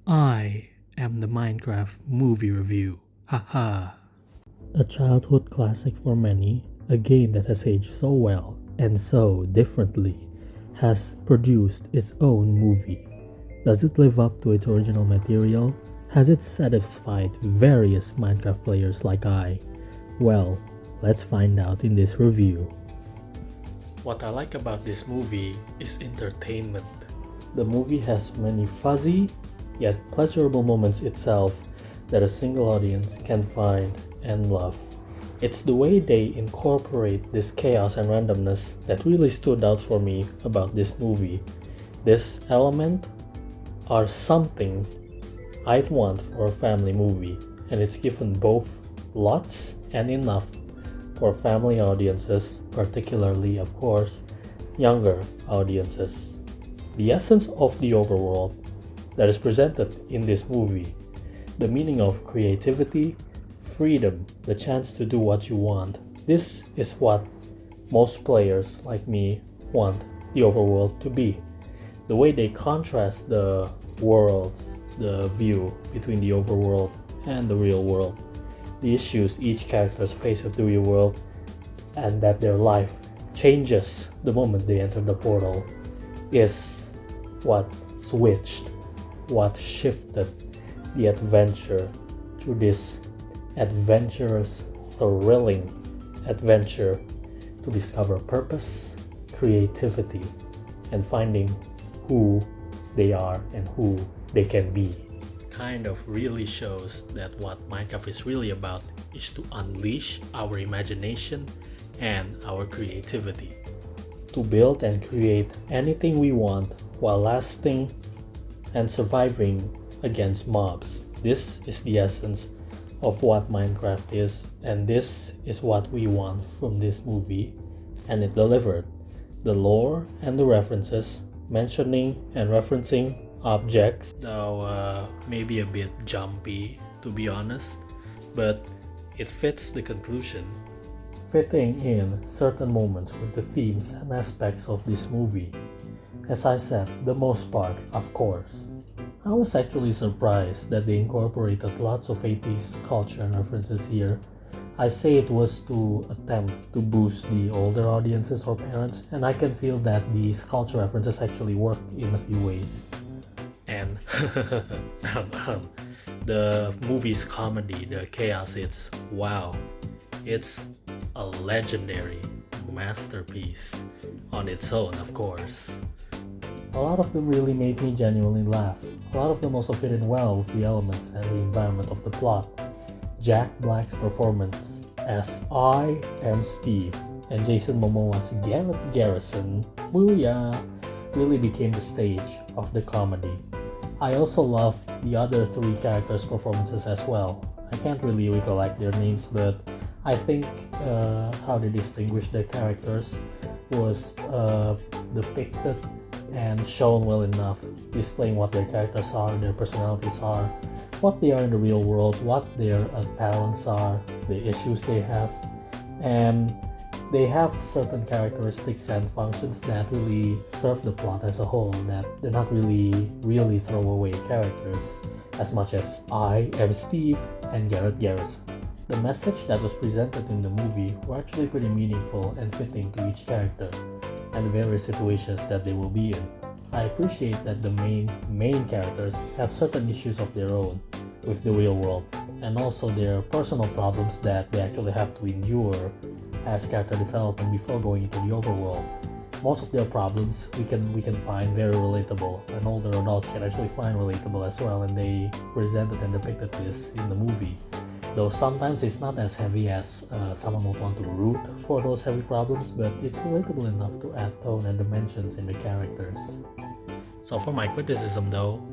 I am the Minecraft movie review. Haha. A childhood classic for many, a game that has aged so well and so differently, has produced its own movie. Does it live up to its original material? Has it satisfied various Minecraft players like I? Well, let's find out in this review. What I like about this movie is entertainment. The movie has many fuzzy yet pleasurable moments itself that a single audience can find and love. It's the way they incorporate this chaos and randomness that really stood out for me about this movie. This element are something I'd want for a family movie, and it's given both lots and enough for family audiences, particularly, of course, younger audiences. The essence of the overworld that is presented in this movie, the meaning of creativity, freedom, the chance to do what you want. This is what most players like me want the overworld to be. The way they contrast the worlds, the view between the overworld and the real world, the issues each character faces with the real world, and that their life changes the moment they enter the portal is what switched, what shifted the adventure to this adventurous, thrilling adventure to discover purpose, creativity, and finding who they are and who they can be. Kind of really shows that what Minecraft is really about is to unleash our imagination and our creativity. To build and create anything we want while lasting and surviving against mobs. This is the essence of what Minecraft is, and this is what we want from this movie, and it delivered. The lore and the references, mentioning and referencing objects, though maybe a bit jumpy to be honest, but it fits the conclusion. Fitting in certain moments with the themes and aspects of this movie. As I said, the most part, of course. I was actually surprised that they incorporated lots of 80s culture and references here. I say it was to attempt to boost the older audiences or parents, and I can feel that these culture references actually work in a few ways. And the movie's comedy, the chaos, it's wow. It's a legendary masterpiece on its own, of course. A lot of them really made me genuinely laugh. A lot of them also fit in well with the elements and the environment of the plot. Jack Black's performance as I Am Steve and Jason Momoa's Garrett Garrison, booyah, really became the stage of the comedy. I also love the other three characters' performances as well. I can't really recollect their names, but I think how they distinguished their characters was depicted and shown well enough, displaying what their characters are, their personalities are, what they are in the real world, what their talents are, the issues they have, and they have certain characteristics and functions that really serve the plot as a whole, that they're not really throwaway characters, as much as I Am Steve and Garrett Garrison. The message that was presented in the movie were actually pretty meaningful and fitting to each character and the various situations that they will be in. I appreciate that the main characters have certain issues of their own with the real world, and also their personal problems that they actually have to endure as character development before going into the overworld. Most of their problems we can find very relatable, and older adults can actually find relatable as well, and they presented and depicted this in the movie. Though sometimes it's not as heavy as someone would want to root for those heavy problems, but it's relatable enough to add tone and dimensions in the characters. So for my criticism though,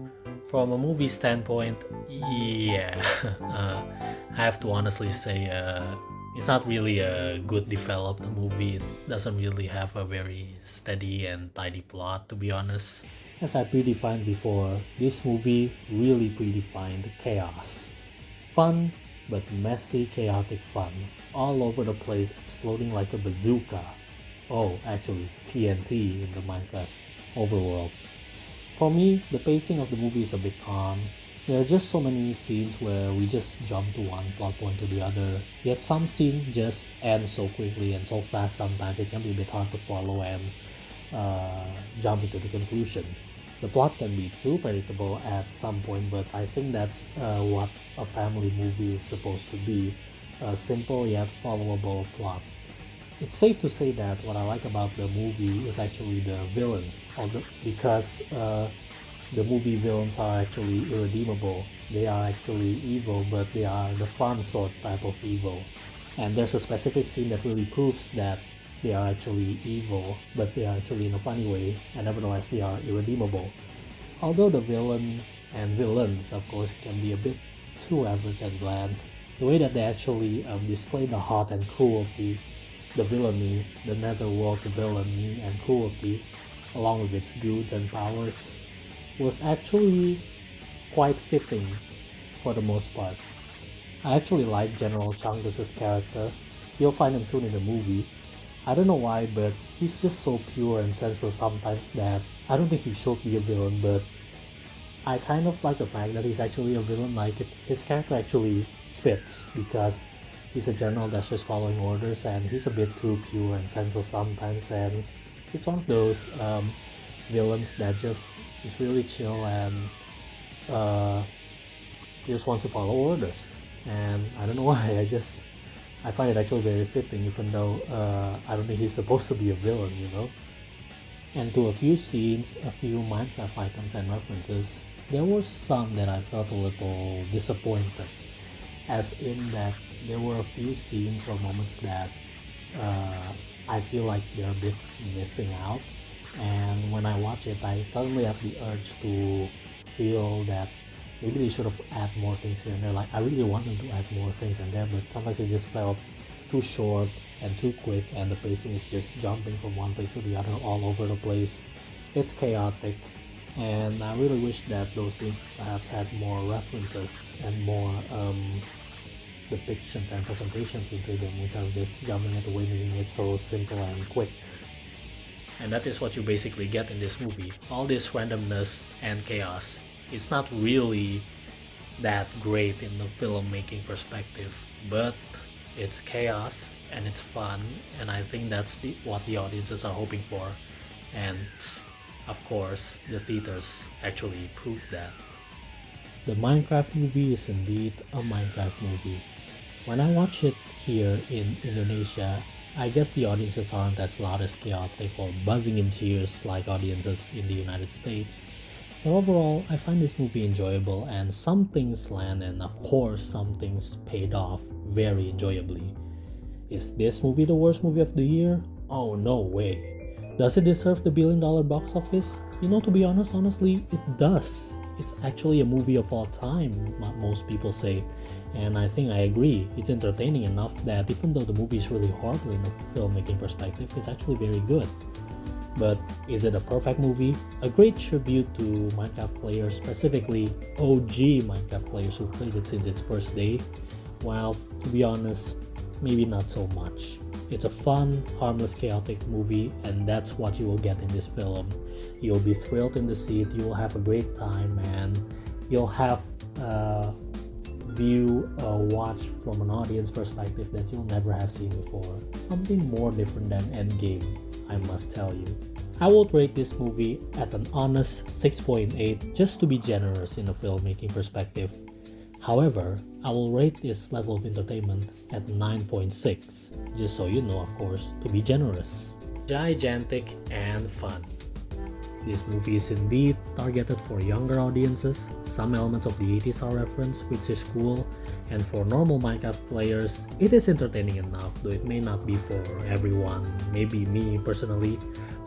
from a movie standpoint, yeah, I have to honestly say it's not really a good developed movie. It doesn't really have a very steady and tidy plot, to be honest. As I predefined before, this movie really predefined chaos. Fun, but messy, chaotic fun, all over the place, exploding like a bazooka. Oh, actually, TNT in the Minecraft overworld. For me, the pacing of the movie is a bit calm, There are just so many scenes where we just jump to one plot point to the other, yet some scenes just end so quickly and so fast sometimes it can be a bit hard to follow and jump into the conclusion. The plot can be too predictable at some point, but I think that's what a family movie is supposed to be, a simple yet followable plot. It's safe to say that what I like about the movie is actually the villains, because the movie villains are actually irredeemable. They are actually evil, but they are the fun sort type of evil. And there's a specific scene that really proves that they are actually evil, but they are actually in a funny way, and nevertheless they are irredeemable. Although the villain and villains, of course, can be a bit too average and bland, the way that they actually display the heart and cruelty, the villainy, the netherworld's villainy and cruelty, along with its goods and powers, was actually quite fitting for the most part. I actually like General Chang'e character. You'll find him soon in the movie. I don't know why, but he's just so pure and senseless sometimes that I don't think he should be a villain, but I kind of like the fact that he's actually a villain. Like his character actually fits because he's a general that's just following orders and he's a bit too pure and senseless sometimes, and it's one of those villains that just is really chill and just wants to follow orders. And I don't know why, I find it actually very fitting, even though I don't think he's supposed to be a villain, you know. And to a few scenes, a few Minecraft items and references, there were some that I felt a little disappointed, as in that there were a few scenes or moments that I feel like they're a bit missing out. And when I watch it, I suddenly have the urge to feel that maybe they should have add more things here and there. Like I really want them to add more things in there, but sometimes it just felt too short and too quick, and the pacing is just jumping from one place to the other all over the place. It's chaotic, and I really wish that those scenes perhaps had more references and more depictions and presentations into them instead of just jumping at the way, making it so simple and quick. And that is what you basically get in this movie. All this randomness and chaos. It's not really that great in the filmmaking perspective, but it's chaos and it's fun, and I think that's what the audiences are hoping for. And of course, the theaters actually prove that. The Minecraft movie is indeed a Minecraft movie. When I watch it here in Indonesia, I guess the audiences aren't as loud, as chaotic, or buzzing in cheers like audiences in the United States. But overall, I find this movie enjoyable, and some things land, and of course some things paid off very enjoyably. Is this movie the worst movie of the year? Oh, no way. Does it deserve the $1 billion box office? You know, to be honest, honestly, it does. It's actually a movie of all time, most people say. And I think I agree. It's entertaining enough that even though the movie is really horrible in a filmmaking perspective, it's actually very good. But is it a perfect movie? A great tribute to Minecraft players, specifically OG Minecraft players who played it since its first day. While, to be honest, maybe not so much. It's a fun, harmless, chaotic movie, and that's what you will get in this film. You'll be thrilled in the seat, you'll have a great time, and you'll have watch from an audience perspective that you'll never have seen before. Something more different than Endgame, I must tell you. I would rate this movie at an honest 6.8 just to be generous in a filmmaking perspective. However, I will rate this level of entertainment at 9.6, just so you know, of course, to be generous. Gigantic and fun. This movie is indeed targeted for younger audiences. Some elements of the 80s are referenced, which is cool, and for normal Minecraft players, it is entertaining enough, though it may not be for everyone, maybe me personally,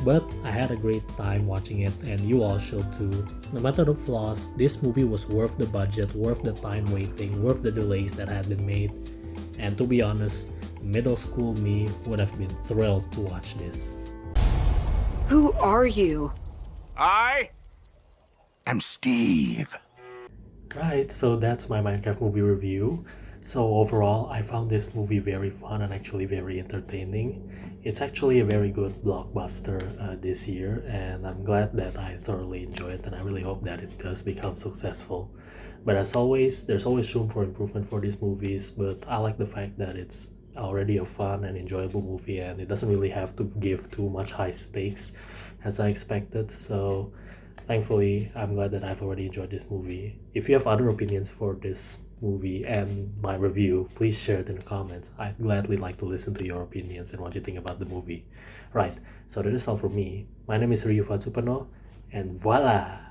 but I had a great time watching it, and you all should too. No matter the flaws, this movie was worth the budget, worth the time waiting, worth the delays that had been made, and to be honest, middle school me would have been thrilled to watch this. Who are you? I am Steve. Right, so that's my Minecraft movie review. So overall, I found this movie very fun and actually very entertaining. It's actually a very good blockbuster this year, and I'm glad that I thoroughly enjoyed it, and I really hope that it does become successful. But as always, there's always room for improvement for these movies, but I like the fact that it's already a fun and enjoyable movie and it doesn't really have to give too much high stakes as I expected. So thankfully, I'm glad that I've already enjoyed this movie. If you have other opinions for this movie and my review, please share it in the comments. I'd gladly like to listen to your opinions and what you think about the movie. Right, so that is all from me. My name is Ryu Fatsupano, and voila!